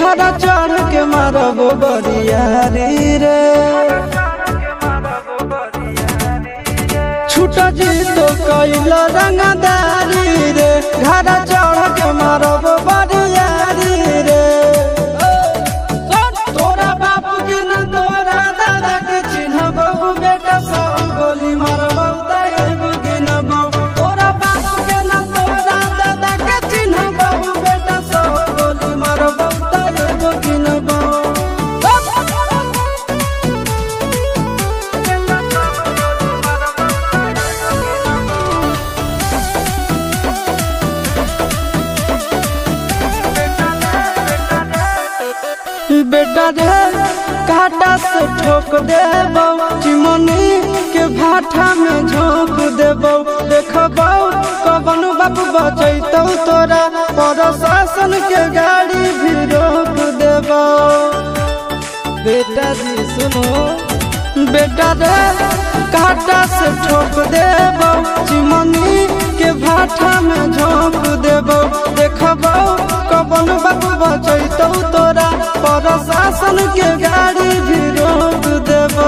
घर चढ़ के मारब बरियारी रे छूट जी तो कैल रंगदारी रे घर चढ़ के मारब बरियारी रे तोरा बापू के न तोरा दादा के चिन्हब बेटा सब गोली मारब तैगो गिनब तोरा बापू के न तोरा दादा के चिन्हब बेटा सब गोली मारब तैगो गिनब बेटा रे काटा से ठोक देबो चिमनी के भाटा में झोंक देबो देखबो कवन बाप बचैतौ तोरा प्रशासन के गाड़ी भी रोक देबो बेटा जी सुनो बेटा रे काटा से ठोक देबो चिमनी के भाटा में झोंक देबो देखबो कवन बाप बचैतौ तोरा प्रशासन के गाड़ी भी रोक देबो।